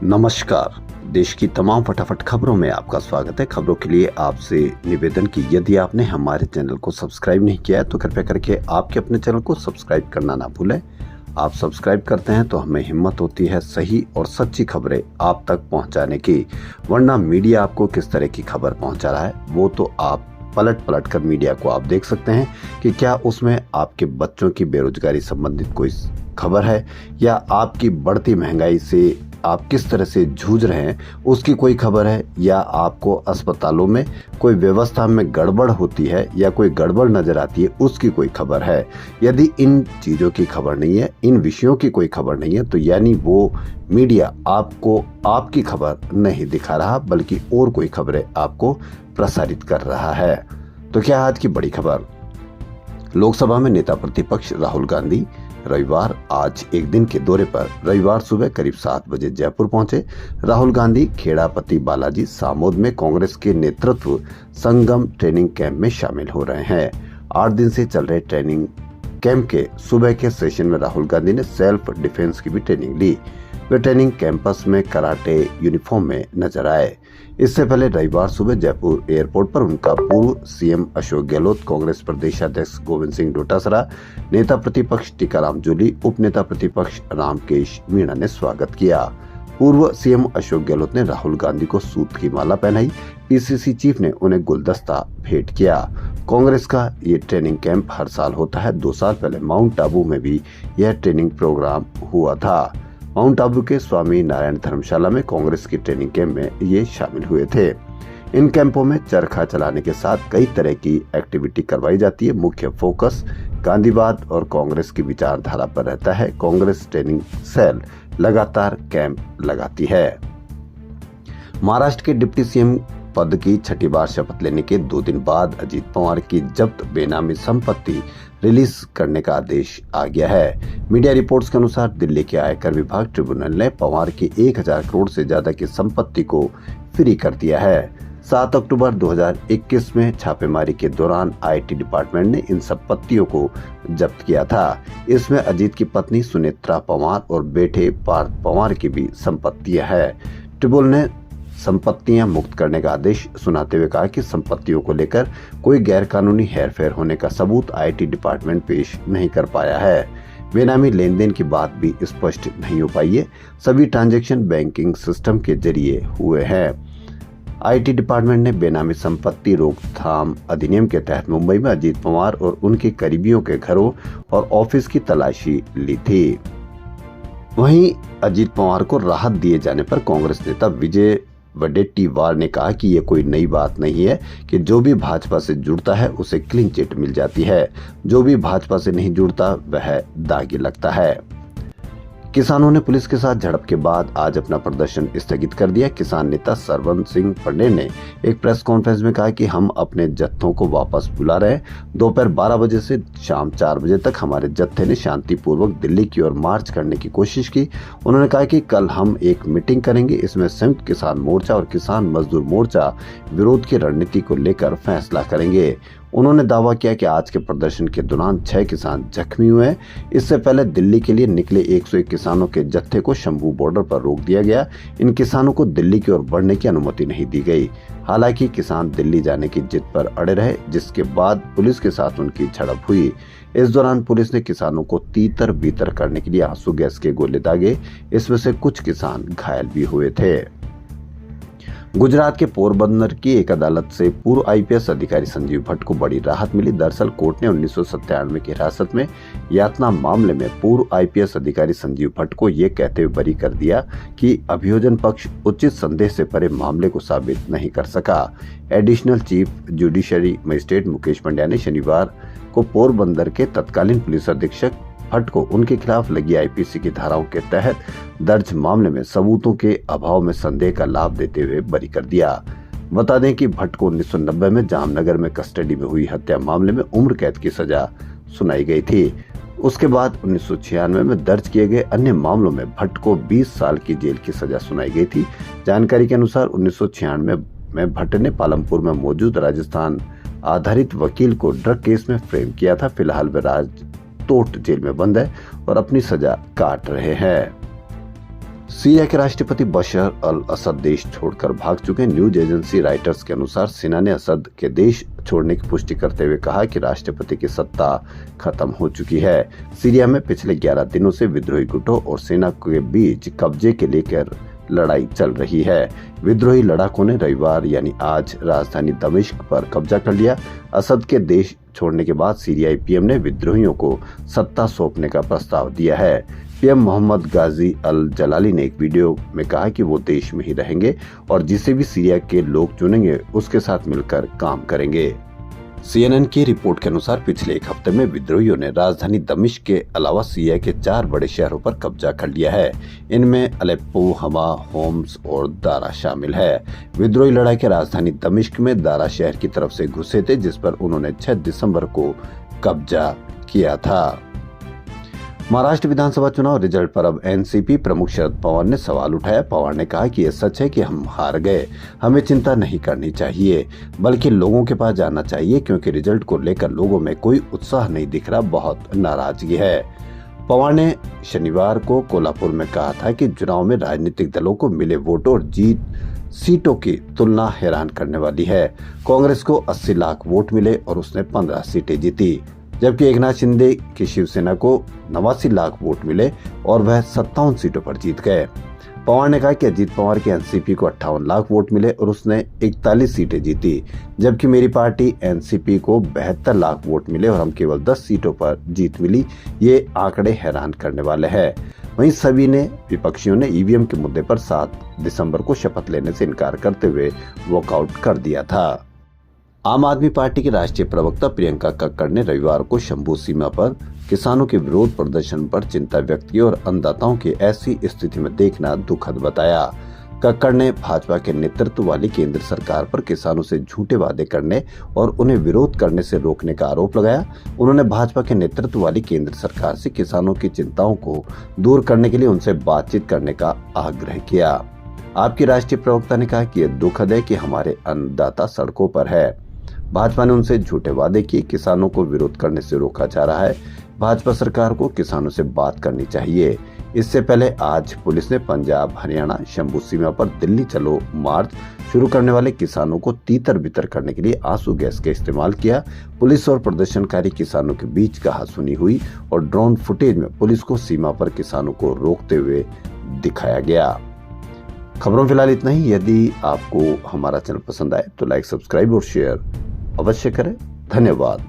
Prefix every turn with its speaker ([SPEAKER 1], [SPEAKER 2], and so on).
[SPEAKER 1] नमस्कार। देश की तमाम फटाफट खबरों में आपका स्वागत है। खबरों के लिए आपसे निवेदन कि यदि आपने हमारे चैनल को सब्सक्राइब नहीं किया है तो कृपया करके आपके अपने चैनल को सब्सक्राइब करना ना भूलें। आप सब्सक्राइब करते हैं तो हमें हिम्मत होती है सही और सच्ची खबरें आप तक पहुंचाने की, वरना मीडिया आपको किस तरह की खबर पहुंचा रहा है वो तो आप पलट पलट कर मीडिया को आप देख सकते हैं कि क्या उसमें आपके बच्चों की बेरोजगारी संबंधित कोई खबर है या आपकी बढ़ती महंगाई से आप किस तरह से जूझ रहे हैं उसकी कोई खबर है, या आपको अस्पतालों में कोई व्यवस्था में गड़बड़ होती है या कोई गड़बड़ नजर आती है उसकी कोई खबर है। यदि इन चीज़ों की खबर नहीं है, इन विषयों की कोई खबर नहीं है, तो यानी वो मीडिया आपको आपकी खबर नहीं दिखा रहा बल्कि और कोई खबरें आपको प्रसारित कर रहा है। तो क्या आज की बड़ी खबर, लोकसभा में नेता प्रतिपक्ष राहुल गांधी रविवार आज एक दिन के दौरे पर रविवार सुबह करीब 7 बजे जयपुर पहुंचे। राहुल गांधी खेड़ापति बालाजी सामोद में कांग्रेस के नेतृत्व संगम ट्रेनिंग कैंप में शामिल हो रहे हैं। 8 दिन से चल रहे ट्रेनिंग कैंप के सुबह के सेशन में राहुल गांधी ने सेल्फ डिफेंस की भी ट्रेनिंग ली। वे ट्रेनिंग कैंपस में कराटे यूनिफॉर्म में नजर आए। इससे पहले रविवार सुबह जयपुर एयरपोर्ट पर उनका पूर्व सीएम अशोक गहलोत, कांग्रेस प्रदेशाध्यक्ष गोविंद सिंह डोटासरा, नेता प्रतिपक्ष टीकाराम जूली, उप नेता प्रतिपक्ष रामकेश मीणा ने स्वागत किया। पूर्व सीएम अशोक गहलोत ने राहुल गांधी को सूत की माला पहनाई। पीसीसी चीफ ने उन्हें गुलदस्ता भेंट किया। कांग्रेस का ये ट्रेनिंग कैंप हर साल होता है। 2 साल पहले माउंट आबू में भी यह ट्रेनिंग प्रोग्राम हुआ था। माउंट आबू के स्वामी नारायण धर्मशाला में कांग्रेस की ट्रेनिंग कैंप में ये शामिल हुए थे। इन कैंपों में चरखा चलाने के साथ कई तरह की एक्टिविटी करवाई जाती है। मुख्य फोकस गांधीवाद और कांग्रेस की विचारधारा पर रहता है। कांग्रेस ट्रेनिंग सेल लगातार कैंप लगाती है। महाराष्ट्र के डिप्टी सीएम पद की 6ठी बार शपथ लेने के 2 दिन बाद अजीत पवार की जब्त बेनामी संपत्ति रिलीज करने का आदेश आ गया है। मीडिया रिपोर्ट्स के अनुसार दिल्ली के आयकर विभाग ट्रिब्यूनल ने पवार की 1000 करोड़ से ज्यादा की संपत्ति को फ्री कर दिया है। 7 अक्टूबर 2021 में छापेमारी के दौरान आईटी डिपार्टमेंट ने इन संपत्तियों को जब्त किया था। इसमें अजीत की पत्नी सुनेत्रा पवार और बेटे पार्थ पवार की भी संपत्तियां है। ट्रिब्यूनल ने संपत्तियां मुक्त करने का आदेश सुनाते हुए कहा कि संपत्तियों को लेकर कोई गैरकानूनी हेरफेर होने का सबूत आईटी डिपार्टमेंट पेश नहीं कर पाया है। बेनामी लेन देन की बात भी स्पष्ट नहीं हो पाई है। सभी ट्रांजैक्शन बैंकिंग सिस्टम के जरिए हुए हैं। आईटी डिपार्टमेंट ने बेनामी संपत्ति रोकथाम अधिनियम के तहत मुंबई में अजीत पवार और उनके करीबियों के घरों और ऑफिस की तलाशी ली थी। वहीं अजीत पवार को राहत दिए जाने पर कांग्रेस नेता विजय वडेट्टीवार ने कहा कि ये कोई नई बात नहीं है कि जो भी भाजपा से जुड़ता है उसे क्लीन चिट मिल जाती है, जो भी भाजपा से नहीं जुड़ता वह दागी लगता है। किसानों ने पुलिस के साथ झड़प के बाद आज अपना प्रदर्शन स्थगित कर दिया। किसान नेता सरवन सिंह पटेल ने एक प्रेस कॉन्फ्रेंस में कहा कि हम अपने जत्थों को वापस बुला रहे हैं। दोपहर 12 बजे से शाम 4 बजे तक हमारे जत्थे ने शांतिपूर्वक दिल्ली की ओर मार्च करने की कोशिश की। उन्होंने कहा कि कल हम एक मीटिंग करेंगे। इसमें संयुक्त किसान मोर्चा और किसान मजदूर मोर्चा विरोध की रणनीति को लेकर फैसला करेंगे। उन्होंने दावा किया कि आज के प्रदर्शन के दौरान 6 किसान जख्मी हुए हैं। इससे पहले दिल्ली के लिए निकले 101 किसानों के जत्थे को शंभू बॉर्डर पर रोक दिया गया। इन किसानों को दिल्ली की ओर बढ़ने की अनुमति नहीं दी गई। हालांकि किसान दिल्ली जाने की जिद पर अड़े रहे, जिसके बाद पुलिस के साथ उनकी झड़प हुई। इस दौरान पुलिस ने किसानों को तीतर बीतर करने के लिए आंसू गैस के गोले दागे। इसमें से कुछ किसान घायल भी हुए थे। गुजरात के पोरबंदर की एक अदालत से पूर्व आईपीएस अधिकारी संजीव भट्ट को बड़ी राहत मिली। दरअसल कोर्ट ने 1997 की हिरासत में यातना मामले में पूर्व आईपीएस अधिकारी संजीव भट्ट को ये कहते हुए बरी कर दिया कि अभियोजन पक्ष उचित संदेह से परे मामले को साबित नहीं कर सका। Additional chief judiciary magistrate Mukesh Pandya ने शनिवार को पोरबंदर के तत्कालीन पुलिस अधीक्षक भट्ट को उनके खिलाफ लगी आईपीसी की धाराओं के तहत दर्ज मामले में सबूतों के अभाव में संदेह का लाभ देते हुए बरी कर दिया। बता दें कि भट्ट को 1990 में जामनगर में कस्टडी में हुई हत्या मामले में उम्र कैद की सजा सुनाई गई थी। उसके बाद 1996 में दर्ज किए गए अन्य मामलों में भट्ट को 20 साल की जेल की सजा सुनाई गई थी। जानकारी के अनुसार 1996 में भट्ट ने पालमपुर में मौजूद राजस्थान आधारित वकील को ड्रग केस में फ्रेम किया था। फिलहाल वे राजकोट जेल में बंद है और अपनी सजा काट रहे हैं। सीरिया के राष्ट्रपति बशर अल असद देश छोड़कर भाग चुके। न्यूज एजेंसी रॉयटर्स के अनुसार सेना ने असद के देश छोड़ने की पुष्टि करते हुए कहा कि राष्ट्रपति की सत्ता खत्म हो चुकी है। सीरिया में पिछले 11 दिनों से विद्रोही गुटों और सेना के बीच कब्जे के लेकर लड़ाई चल रही है। विद्रोही लड़ाकों ने रविवार यानी आज राजधानी दमिश्क पर कब्जा कर लिया। असद के देश छोड़ने के बाद सीरियाई पीएम ने विद्रोहियों को सत्ता सौंपने का प्रस्ताव दिया है। पीएम मोहम्मद गाजी अल जलाली ने एक वीडियो में कहा कि वो देश में ही रहेंगे और जिसे भी सीरिया के लोग चुनेंगे उसके साथ मिलकर काम करेंगे। CNN की रिपोर्ट के अनुसार पिछले एक हफ्ते में विद्रोहियों ने राजधानी दमिश्क के अलावा सीरिया के 4 बड़े शहरों पर कब्जा कर लिया है। इनमें अलेप्पो, हमा, होम्स और दारा शामिल है। विद्रोही लड़ाई के राजधानी दमिश्क में दारा शहर की तरफ से घुसे थे, जिस पर उन्होंने 6 दिसंबर को कब्जा किया था। महाराष्ट्र विधानसभा चुनाव रिजल्ट पर अब एनसीपी प्रमुख शरद पवार ने सवाल उठाया। पवार ने कहा कि यह सच है कि हम हार गए, हमें चिंता नहीं करनी चाहिए बल्कि लोगों के पास जाना चाहिए, क्योंकि रिजल्ट को लेकर लोगों में कोई उत्साह नहीं दिख रहा, बहुत नाराजगी है। पवार ने शनिवार को कोल्हापुर में कहा था कि चुनाव में राजनीतिक दलों को मिले वोटों और जीत सीटों की तुलना हैरान करने वाली है। कांग्रेस को 80 लाख वोट मिले और उसने 15 सीटें जीती, जबकि एकनाथ शिंदे की शिवसेना को 89 लाख वोट मिले और वह 57 सीटों पर जीत गए। पवार ने कहा कि अजीत पवार की एनसीपी को 58 लाख वोट मिले और उसने 41 सीटें जीती, जबकि मेरी पार्टी एनसीपी को 72 लाख वोट मिले और हम केवल 10 सीटों पर जीत मिली। ये आंकड़े हैरान करने वाले हैं। वहीं सभी ने विपक्षियों ने ईवीएम के मुद्दे पर 7 दिसंबर को शपथ लेने से इनकार करते हुए वॉकआउट कर दिया था। आम आदमी पार्टी की राष्ट्रीय प्रवक्ता प्रियंका कक्कड़ ने रविवार को शंभू सीमा पर किसानों के विरोध प्रदर्शन पर चिंता व्यक्त की और अन्नदाताओं की ऐसी स्थिति में देखना दुखद बताया। कक्कड़ ने भाजपा के नेतृत्व वाली केंद्र सरकार पर किसानों से झूठे वादे करने और उन्हें विरोध करने से रोकने का आरोप लगाया। उन्होंने भाजपा के नेतृत्व वाली केंद्र सरकार से किसानों की चिंताओं को दूर करने के लिए उनसे बातचीत करने का आग्रह किया। आपकी राष्ट्रीय प्रवक्ता ने कहा कि यह दुखद है कि हमारे अन्नदाता सड़कों पर है। भाजपा ने उनसे झूठे वादे किए, किसानों को विरोध करने से रोका जा रहा है। भाजपा सरकार को किसानों से बात करनी चाहिए। इससे पहले आज पुलिस ने पंजाब, हरियाणा शंभू सीमा पर दिल्ली चलो मार्च शुरू करने वाले किसानों को तीतर बितर करने के लिए आंसू गैस का इस्तेमाल किया। पुलिस और प्रदर्शनकारी किसानों के बीच कहासुनी हुई और ड्रोन फुटेज में पुलिस को सीमा पर किसानों को रोकते हुए दिखाया गया। खबरों फिलहाल इतना ही। यदि आपको हमारा चैनल पसंद आए तो लाइक, सब्सक्राइब और शेयर अवश्य करें। धन्यवाद।